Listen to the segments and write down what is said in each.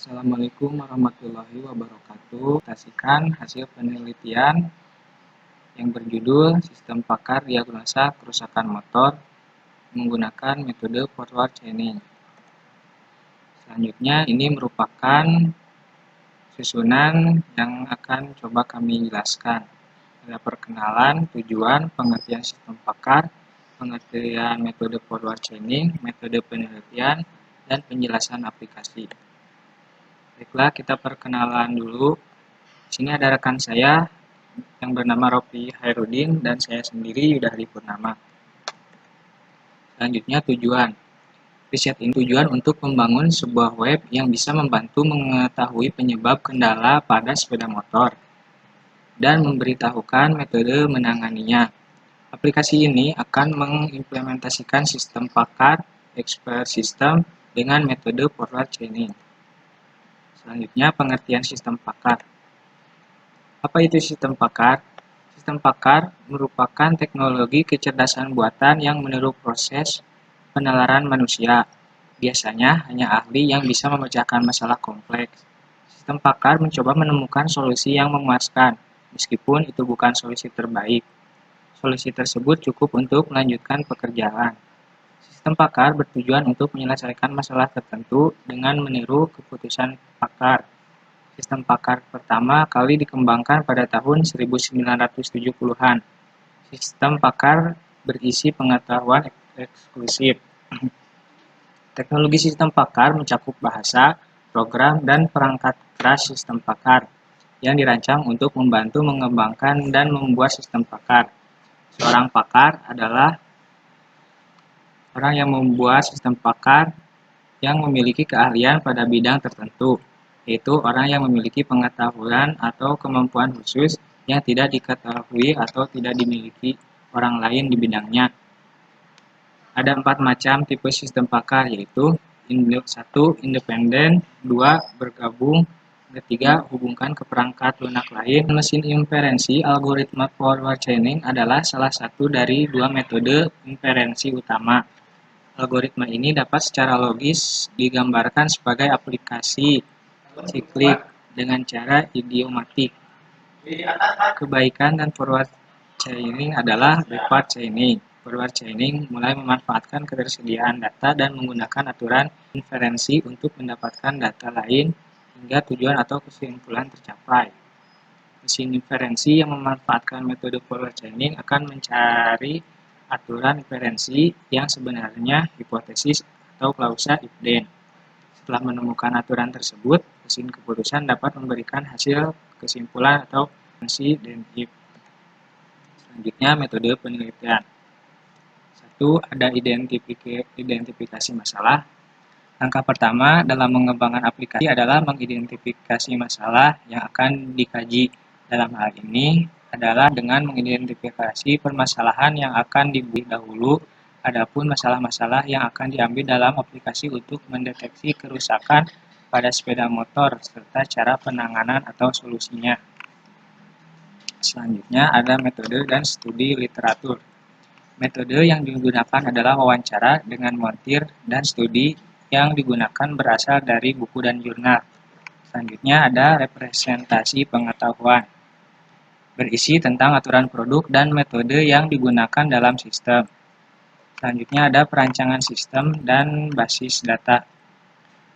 Assalamualaikum warahmatullahi wabarakatuh. Presentasikan hasil penelitian yang berjudul Sistem Pakar Diagnosa Kerusakan Motor menggunakan metode forward chaining. Selanjutnya ini merupakan susunan yang akan coba kami jelaskan. Ada perkenalan, tujuan, pengertian sistem pakar, pengertian metode forward chaining, metode penelitian, dan penjelasan aplikasi. Baiklah, kita perkenalan dulu. Di sini ada rekan saya yang bernama Rofi Hairudin dan saya sendiri Yuda Hari Purnama. Selanjutnya tujuan. Riset ini tujuan untuk membangun sebuah web yang bisa membantu mengetahui penyebab kendala pada sepeda motor dan memberitahukan metode menanganinya. Aplikasi ini akan mengimplementasikan sistem pakar expert system dengan metode forward chaining. Selanjutnya pengertian sistem pakar. Apa itu sistem pakar? Sistem pakar merupakan teknologi kecerdasan buatan yang meniru proses penalaran manusia. Biasanya hanya ahli yang bisa memecahkan masalah kompleks. Sistem pakar mencoba menemukan solusi yang memuaskan, meskipun itu bukan solusi terbaik. Solusi tersebut cukup untuk melanjutkan pekerjaan. Sistem pakar bertujuan untuk menyelesaikan masalah tertentu dengan meniru keputusan pakar. Sistem pakar pertama kali dikembangkan pada tahun 1970-an. Sistem pakar berisi pengetahuan eksklusif. Teknologi sistem pakar mencakup bahasa, program, dan perangkat keras sistem pakar yang dirancang untuk membantu mengembangkan dan membuat sistem pakar. Seorang pakar adalah orang yang membuat sistem pakar yang memiliki keahlian pada bidang tertentu, yaitu orang yang memiliki pengetahuan atau kemampuan khusus yang tidak diketahui atau tidak dimiliki orang lain di bidangnya. Ada 4 macam tipe sistem pakar, yaitu 1. Independen, 2. Bergabung, 3. Hubungkan ke perangkat lunak lain. Mesin inferensi algoritma forward chaining adalah salah satu dari 2 metode inferensi utama. Algoritma ini dapat secara logis digambarkan sebagai aplikasi siklik dengan cara idiomatik. Kebaikan dan forward chaining adalah backward chaining. Forward chaining mulai memanfaatkan ketersediaan data dan menggunakan aturan inferensi untuk mendapatkan data lain hingga tujuan atau kesimpulan tercapai. Mesin inferensi yang memanfaatkan metode forward chaining akan mencari aturan inferensi yang sebenarnya hipotesis atau klausa if then. Setelah menemukan aturan tersebut, mesin keputusan dapat memberikan hasil kesimpulan atau inferensi then if. Selanjutnya metode penelitian. 1. Ada identifikasi masalah. Langkah pertama dalam mengembangkan aplikasi adalah mengidentifikasi masalah yang akan dikaji. Dalam hal ini adalah dengan mengidentifikasi permasalahan yang akan dibuat dahulu, adapun masalah-masalah yang akan diambil dalam aplikasi untuk mendeteksi kerusakan pada sepeda motor serta cara penanganan atau solusinya. Selanjutnya ada metode dan studi literatur. Metode yang digunakan adalah wawancara dengan montir dan studi yang digunakan berasal dari buku dan jurnal. Selanjutnya ada representasi pengetahuan. Berisi tentang aturan produk dan metode yang digunakan dalam sistem. Selanjutnya ada perancangan sistem dan basis data.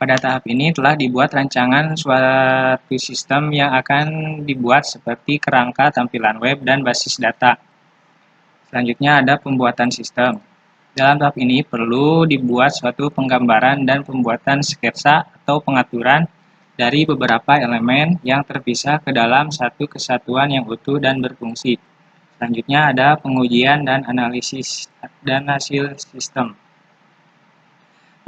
Pada tahap ini telah dibuat rancangan suatu sistem yang akan dibuat seperti kerangka tampilan web dan basis data. Selanjutnya ada pembuatan sistem. Dalam tahap ini perlu dibuat suatu penggambaran dan pembuatan sketsa atau pengaturan dari beberapa elemen yang terpisah ke dalam satu kesatuan yang utuh dan berfungsi. Selanjutnya ada pengujian dan analisis dan hasil sistem.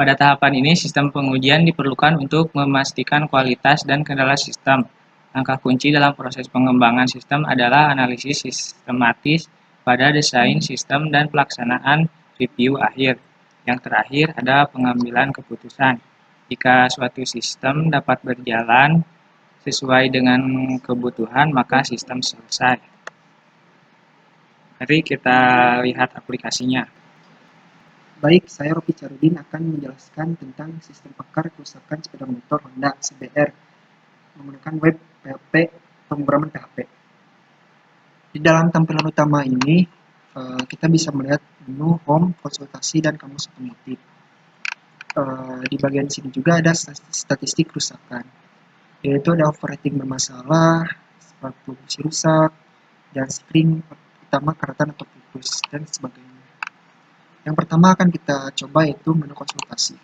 Pada tahapan ini, sistem pengujian diperlukan untuk memastikan kualitas dan kendala sistem. Langkah kunci dalam proses pengembangan sistem adalah analisis sistematis pada desain sistem dan pelaksanaan review akhir. Yang terakhir ada pengambilan keputusan. Jika suatu sistem dapat berjalan sesuai dengan kebutuhan, maka sistem selesai. Mari kita lihat aplikasinya. Baik, saya Rocky Charudin akan menjelaskan tentang sistem pakar kerusakan sepeda motor Honda CBR menggunakan web PHP pemrograman PHP. Di dalam tampilan utama ini, kita bisa melihat menu home, konsultasi, dan kamus otomotif. Di bagian sini juga ada statistik kerusakan, yaitu ada overrating bermasalah, sepatu busi rusak, dan spring utama karatan atau putus, dan sebagainya. Yang pertama akan kita coba yaitu menu konsultasi.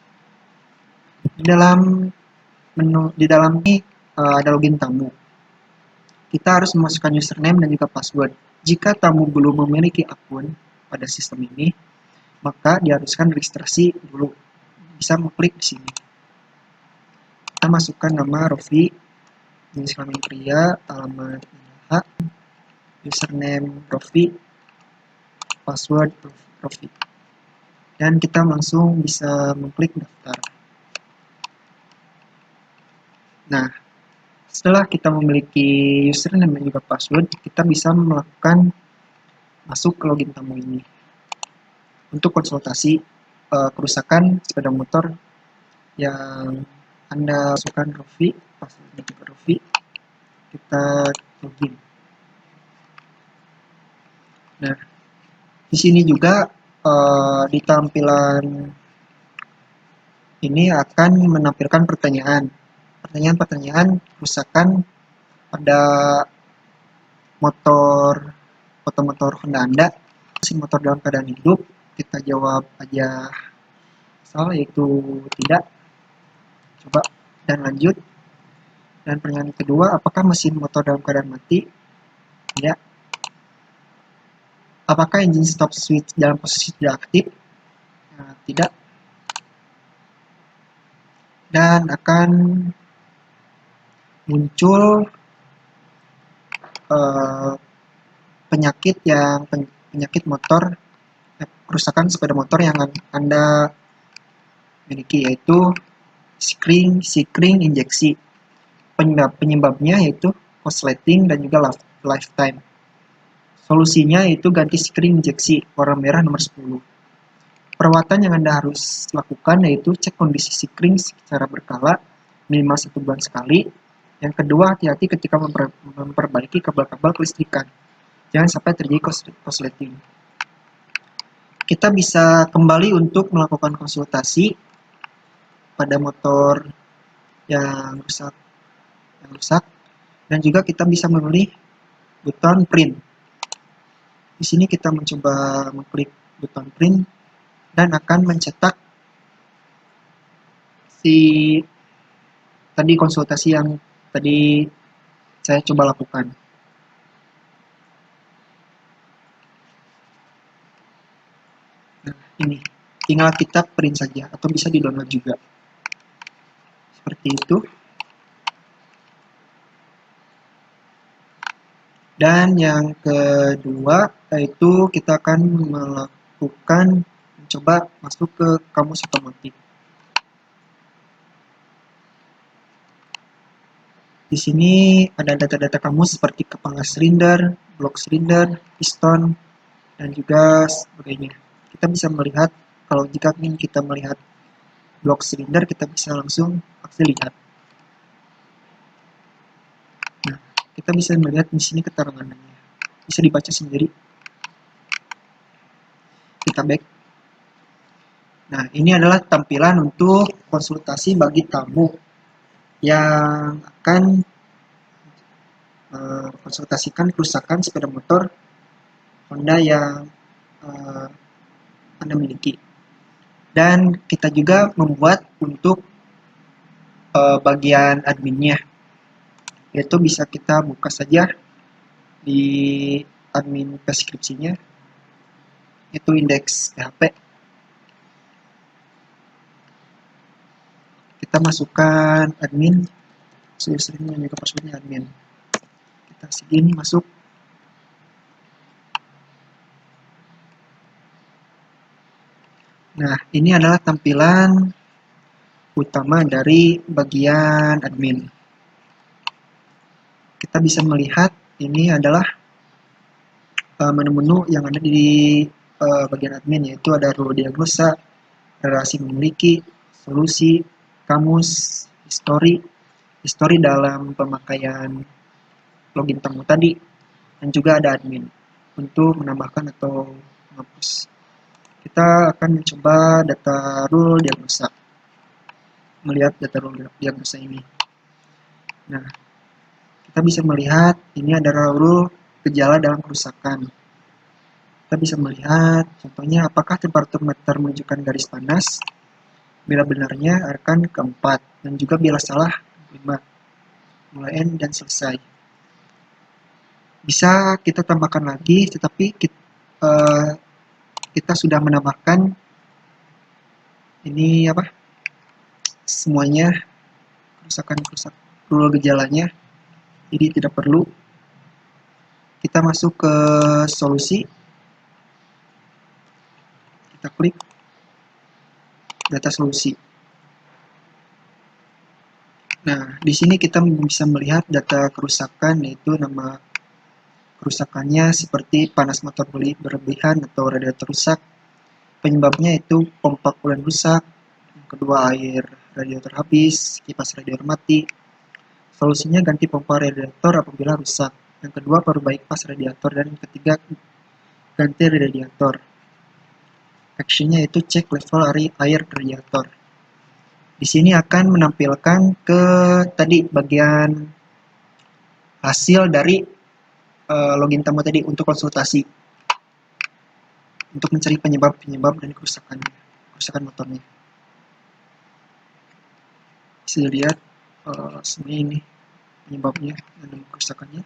Di dalam ini ada login tamu. Kita harus memasukkan username dan juga password. Jika tamu belum memiliki akun pada sistem ini, maka diharuskan registrasi dulu. Bisa mengklik di sini. Kita masukkan nama Rofi, jenis kelamin pria, alamat hak, username Rofi, password Rofi. Dan kita langsung bisa mengklik daftar. Nah, setelah kita memiliki username dan juga password, kita bisa melakukan masuk ke login tamu ini untuk konsultasi kerusakan sepeda motor yang Anda masukkan Rofi, passwordnya juga Rofi. Kita login. Nah, di sini juga di tampilan ini akan menampilkan pertanyaan kerusakan pada motor Honda Anda. Mesin motor dalam keadaan hidup, kita jawab aja salah, yaitu tidak. Coba dan lanjut. Dan pertanyaan kedua, apakah mesin motor dalam keadaan mati? Tidak. Apakah engine stop switch dalam posisi tidak aktif? Tidak. Dan akan muncul penyakit motor, kerusakan sepeda motor yang Anda miliki, yaitu sikring injeksi. Penyebabnya yaitu korsleting dan juga lifetime. Solusinya yaitu ganti sikring injeksi warna merah nomor 10. Perawatan yang Anda harus lakukan yaitu cek kondisi sikring secara berkala, minimal 1 bulan sekali. Yang kedua, hati-hati ketika memperbaiki kabel-kabel kelistrikan. Jangan sampai terjadi korsleting. Kita bisa kembali untuk melakukan konsultasi pada motor yang rusak, dan juga kita bisa memilih buton print. Di sini kita mencoba mengklik buton print dan akan mencetak tadi konsultasi yang tadi saya coba lakukan. Nah, ini tinggal kita print saja atau bisa di-download juga. Seperti itu. Dan yang kedua yaitu kita akan mencoba masuk ke kamus otomotif. Di sini ada data-data kamus seperti kepala silinder, blok silinder, piston, dan juga sebagainya. Kita bisa melihat, kalau jika ingin kita melihat blok silinder, kita bisa langsung akses lihat. Nah, kita bisa melihat di sini keterangannya. Bisa dibaca sendiri. Kita back. Nah, ini adalah tampilan untuk konsultasi bagi tamu yang akan konsultasikan kerusakan sepeda motor Honda yang Anda miliki. Dan kita juga membuat untuk bagian adminnya, yaitu bisa kita buka saja di admin deskripsinya, itu indeks PHP. Kita masukkan admin, username dan juga passwordnya admin. Kita segini masuk. Nah, ini adalah tampilan utama dari bagian admin. Kita bisa melihat ini adalah menu-menu yang ada di bagian admin, yaitu ada rule diagnosa, relasi memiliki, solusi, kamus, histori dalam pemakaian login tamu tadi, dan juga ada admin untuk menambahkan atau menghapus. Kita akan mencoba data rule diagnosa, melihat data rule diagnosa ini. Nah, kita bisa melihat ini adalah rule gejala dalam kerusakan. Kita bisa melihat contohnya apakah temperatur meter menunjukkan garis panas, bila benarnya akan ke 4, dan juga bila salah 5, mulai N dan selesai. Bisa kita tambahkan lagi, tetapi kita sudah menambahkan ini semuanya kerusakan rule gejalanya, jadi tidak perlu. Kita masuk ke solusi, kita klik data solusi. Nah, di sini kita bisa melihat data kerusakan, yaitu nama kerusakannya seperti panas motor berlebihan atau radiator rusak. Penyebabnya itu pompa coolant rusak, yang kedua air radiator habis, kipas radiator mati. Solusinya ganti pompa radiator apabila rusak. Yang kedua perbaiki pas radiator, dan yang ketiga ganti radiator. Actionnya itu cek level air radiator. Di sini akan menampilkan ke tadi bagian hasil dari login tamu tadi untuk konsultasi, untuk mencari penyebab dan kerusakan motornya. Bisa dilihat sebenarnya ini penyebabnya dan kerusakannya.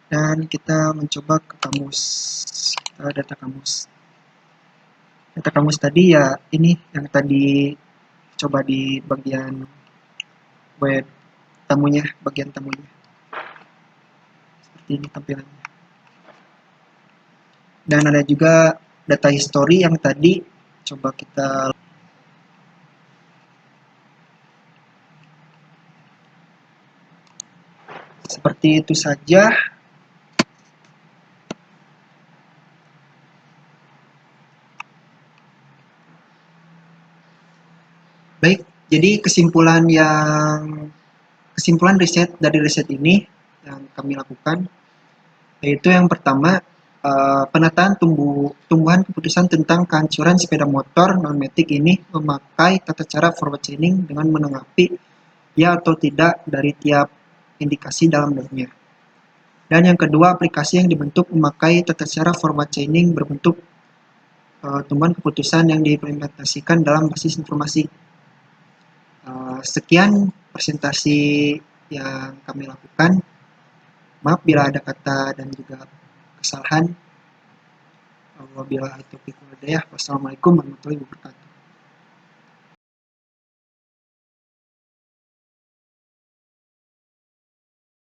Dan kita mencoba ke kamus, data kamus. Data kamus tadi ya ini yang tadi coba di bagian web tamunya, bagian tamunya. Seperti ini tampilannya. Dan ada juga data history yang tadi coba kita seperti itu saja. Baik, jadi kesimpulan riset dari riset ini yang kami lakukan, yaitu yang pertama, penataan tumbuhan keputusan tentang kehancuran sepeda motor non-matic ini memakai tata cara forward chaining dengan menanggapi ya atau tidak dari tiap indikasi dalam dashnya. Dan yang kedua, aplikasi yang dibentuk memakai tata cara forward chaining berbentuk tumbuhan keputusan yang diimplementasikan dalam basis informasi. Sekian presentasi yang kami lakukan. Maaf bila ada kata dan juga kesalahan. Wabillahi taufiq wal hidayah. Wassalamualaikum warahmatullahi wabarakatuh.